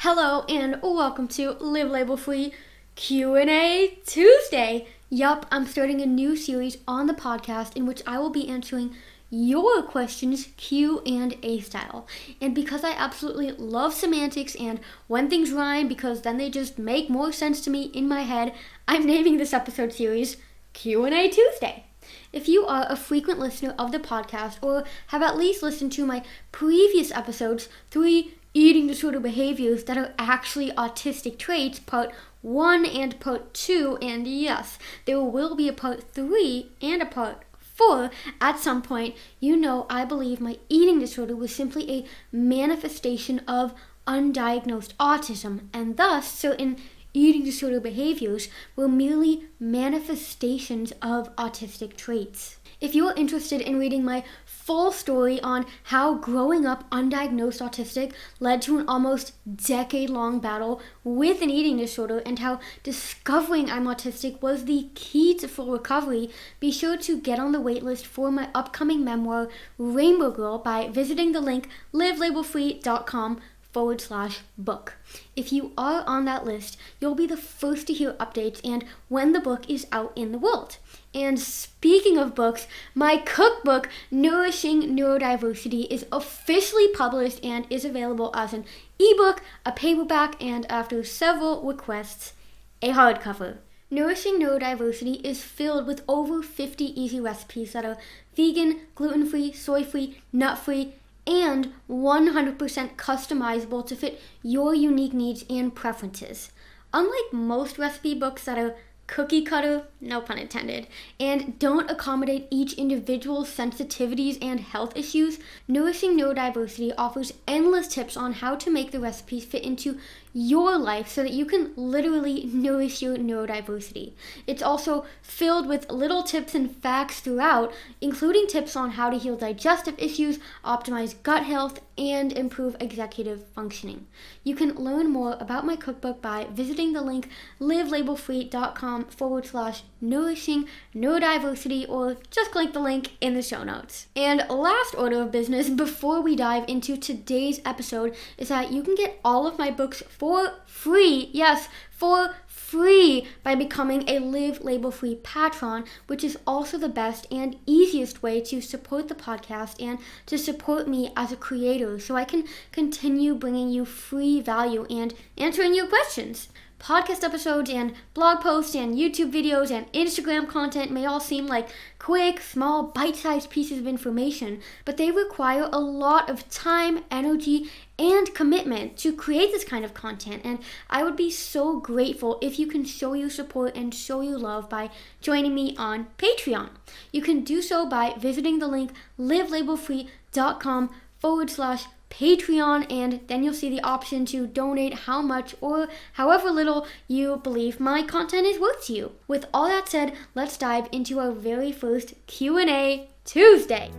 Hello and welcome to Live Label Free Q&A Tuesday. Yup, I'm starting a new series on the podcast in which I will be answering your questions Q&A style. And because I absolutely love semantics and when things rhyme, because then they just make more sense to me in my head, I'm naming this episode series Q&A Tuesday. If you are a frequent listener of the podcast or have at least listened to my previous episodes, 3 eating disorder behaviors that are actually autistic traits, part 1 and part 2, and yes, there will be a part 3 and a part 4 at some point, you know I believe my eating disorder was simply a manifestation of undiagnosed autism, and thus certain eating disorder behaviors were merely manifestations of autistic traits. If you are interested in reading my full story on how growing up undiagnosed autistic led to an almost decade-long battle with an eating disorder and how discovering I'm autistic was the key to full recovery, be sure to get on the waitlist for my upcoming memoir, Rainbow Girl, by visiting the link livelabelfree.com/book. If you are on that list, you'll be the first to hear updates and when the book is out in the world. And speaking of books, my cookbook, Nourishing Neurodiversity, is officially published and is available as an ebook, a paperback, and after several requests, a hardcover. Nourishing Neurodiversity is filled with over 50 easy recipes that are vegan, gluten-free, soy-free, nut-free, and 100% customizable to fit your unique needs and preferences. Unlike most recipe books that are cookie cutter, no pun intended, and don't accommodate each individual's sensitivities and health issues, Nourishing Neurodiversity offers endless tips on how to make the recipes fit into your life so that you can literally nourish your neurodiversity. It's also filled with little tips and facts throughout, including tips on how to heal digestive issues, optimize gut health, and improve executive functioning. You can learn more about my cookbook by visiting the link livelabelfree.com/nourishing neurodiversity, or just click the link in the show notes. And last order of business before we dive into today's episode is that you can get all of my books for free, yes, for free, by becoming a Live Label Free patron, which is also the best and easiest way to support the podcast and to support me as a creator so I can continue bringing you free value and answering your questions. Podcast episodes and blog posts and YouTube videos and Instagram content may all seem like quick, small, bite-sized pieces of information, but they require a lot of time, energy, and commitment to create this kind of content, and I would be so grateful if you can show your support and show your love by joining me on Patreon. You can do so by visiting the link livelabelfree.com/Patreon, and then you'll see the option to donate how much or however little you believe my content is worth to you. With all that said, let's dive into our very first Q&A Tuesday.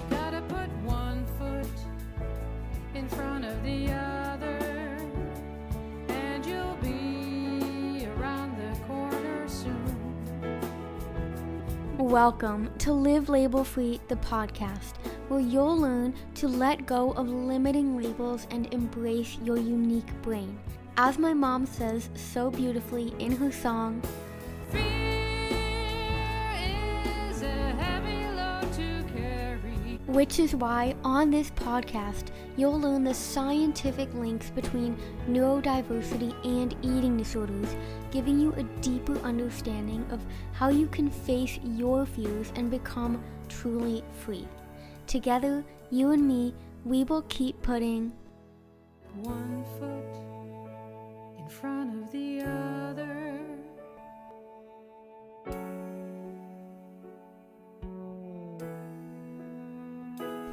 Gotta put one foot in front of the other, and you'll be around the corner soon. Welcome to Live Label Free, the podcast, where you'll learn to let go of limiting labels and embrace your unique brain. As my mom says so beautifully in her song, Fear is a heavy load to carry. which is why on this podcast, you'll learn the scientific links between neurodiversity and eating disorders, giving you a deeper understanding of how you can face your fears and become truly free. Together, you and me, we will keep putting One foot in front of the other.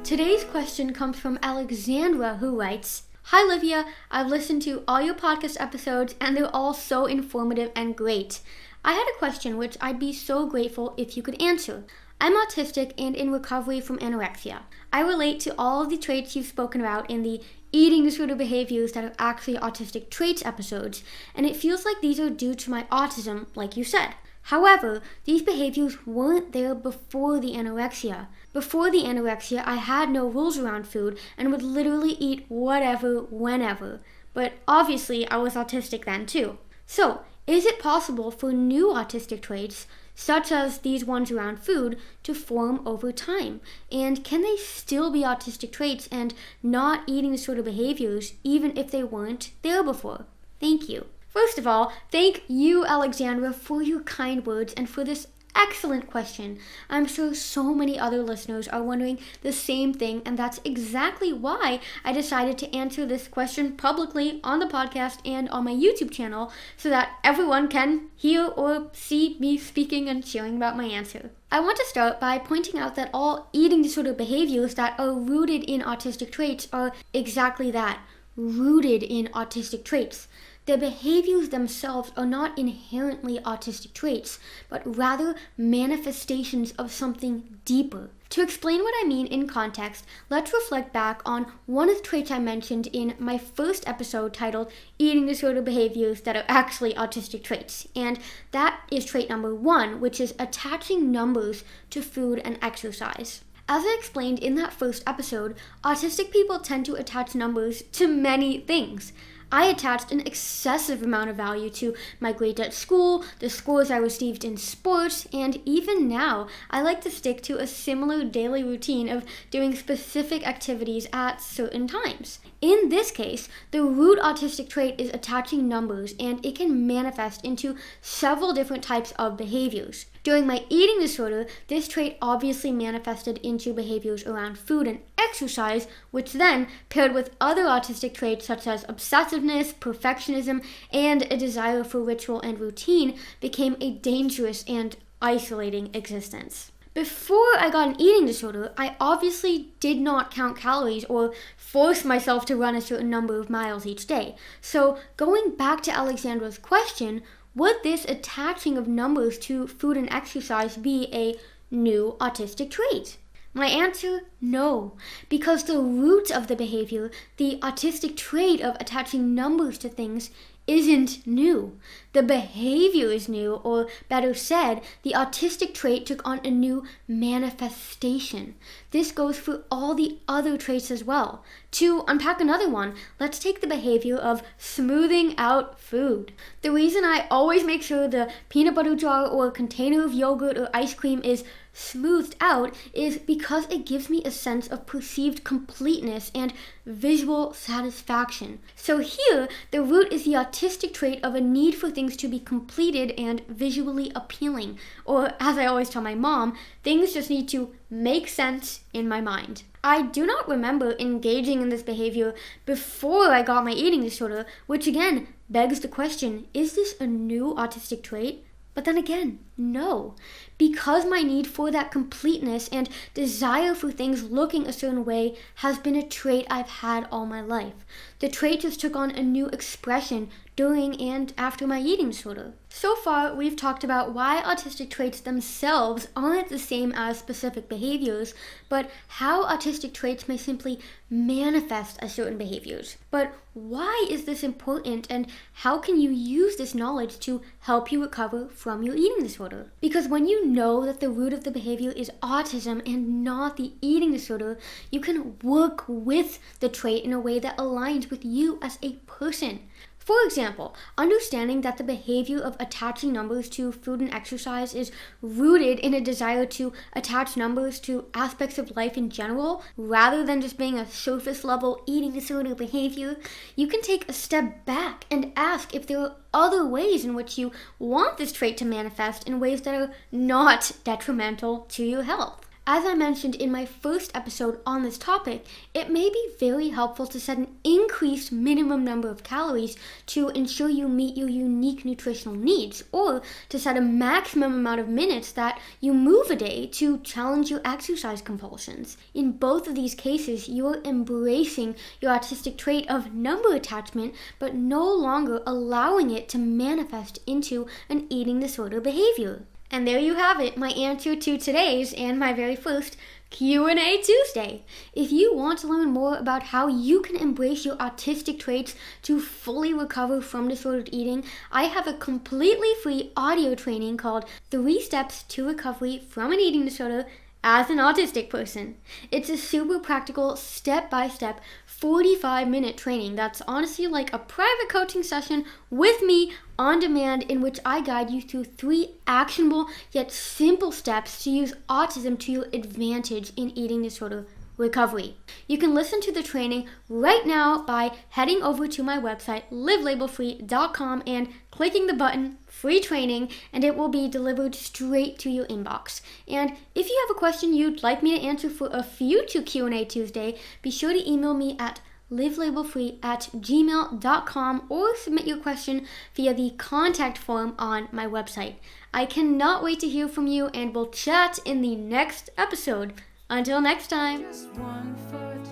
Today's question comes from Alexandra, who writes, "Hi Livia, I've listened to all your podcast episodes and they're all so informative and great. I had a question which I'd be so grateful if you could answer. I'm autistic and in recovery from anorexia. I relate to all of the traits you've spoken about in the eating disorder behaviors that are actually autistic traits episodes, and it feels like these are due to my autism, like you said. However, these behaviors weren't there before the anorexia. Before the anorexia, I had no rules around food and would literally eat whatever, whenever. But obviously, I was autistic then too. So, is it possible for new autistic traits, such as these ones around food, to form over time? And can they still be autistic traits and not eating disorder behaviors even if they weren't there before? Thank you. First of all, thank you, Alexandra, for your kind words and for this excellent question. I'm sure so many other listeners are wondering the same thing, and that's exactly why I decided to answer this question publicly on the podcast and on my YouTube channel so that everyone can hear or see me speaking and sharing about my answer. I want to start by pointing out that all eating disorder behaviors that are rooted in autistic traits are exactly that, rooted in autistic traits. The behaviors themselves are not inherently autistic traits, but rather manifestations of something deeper. To explain what I mean in context, let's reflect back on one of the traits I mentioned in my first episode titled Eating Disorder Behaviors That Are Actually Autistic Traits. And that is trait number 1, which is attaching numbers to food and exercise. As I explained in that first episode, autistic people tend to attach numbers to many things. I attached an excessive amount of value to my grades at school, the scores I received in sports, and even now, I like to stick to a similar daily routine of doing specific activities at certain times. In this case, the root autistic trait is attaching numbers, and it can manifest into several different types of behaviors. During my eating disorder, this trait obviously manifested into behaviors around food and exercise, which then, paired with other autistic traits such as obsessiveness, perfectionism, and a desire for ritual and routine, became a dangerous and isolating existence. Before I got an eating disorder, I obviously did not count calories or force myself to run a certain number of miles each day. So, going back to Alexandra's question, would this attaching of numbers to food and exercise be a new autistic trait? My answer, no, because the root of the behavior, the autistic trait of attaching numbers to things, isn't new. The behavior is new, or better said, the autistic trait took on a new manifestation. This goes for all the other traits as well. To unpack another one, let's take the behavior of smoothing out food. The reason I always make sure the peanut butter jar or container of yogurt or ice cream is smoothed out is because it gives me a sense of perceived completeness and visual satisfaction. So here, the root is the autistic trait of a need for things to be completed and visually appealing. Or, as I always tell my mom, things just need to make sense in my mind. I do not remember engaging in this behavior before I got my eating disorder, which again begs the question, is this a new autistic trait? But then again, no. Because my need for that completeness and desire for things looking a certain way has been a trait I've had all my life. The trait just took on a new expression during and after my eating disorder. So far, we've talked about why autistic traits themselves aren't the same as specific behaviors, but how autistic traits may simply manifest as certain behaviors. But why is this important, and how can you use this knowledge to help you recover from your eating disorder? Because when you know that the root of the behavior is autism and not the eating disorder, you can work with the trait in a way that aligns with you as a person. For example, understanding that the behavior of attaching numbers to food and exercise is rooted in a desire to attach numbers to aspects of life in general, rather than just being a surface-level eating disorder behavior, you can take a step back and ask if there are other ways in which you want this trait to manifest in ways that are not detrimental to your health. As I mentioned in my first episode on this topic, it may be very helpful to set an increased minimum number of calories to ensure you meet your unique nutritional needs, or to set a maximum amount of minutes that you move a day to challenge your exercise compulsions. In both of these cases, you are embracing your autistic trait of number attachment, but no longer allowing it to manifest into an eating disorder behavior. And there you have it, my answer to today's and my very first Q&A Tuesday. If you want to learn more about how you can embrace your autistic traits to fully recover from disordered eating, I have a completely free audio training called 3 Steps to Recovery from an Eating Disorder as an Autistic Person. It's a super practical, step-by-step, 45-minute training that's honestly like a private coaching session with me on demand, in which I guide you through 3 actionable yet simple steps to use autism to your advantage in eating disorder recovery. You can listen to the training right now by heading over to my website, livelabelfree.com, and clicking the button free training, and it will be delivered straight to your inbox. And if you have a question you'd like me to answer for a future Q&A Tuesday, be sure to email me at livelabelfree@gmail.com or submit your question via the contact form on my website. I cannot wait to hear from you, and we'll chat in the next episode. Until next time. Just one foot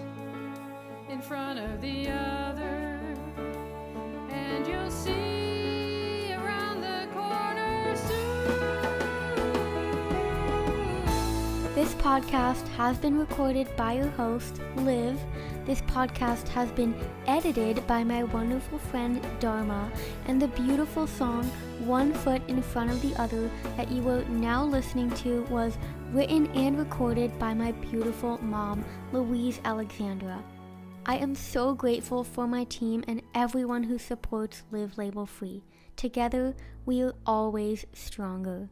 in front of the other, and you'll see around the corner soon. This podcast has been recorded by your host, Liv. This podcast has been edited by my wonderful friend, Dharma, and the beautiful song, One Foot in Front of the Other, that you are now listening to was written and recorded by my beautiful mom, Louise Alexandra. I am so grateful for my team and everyone who supports Live Label Free. Together, we are always stronger.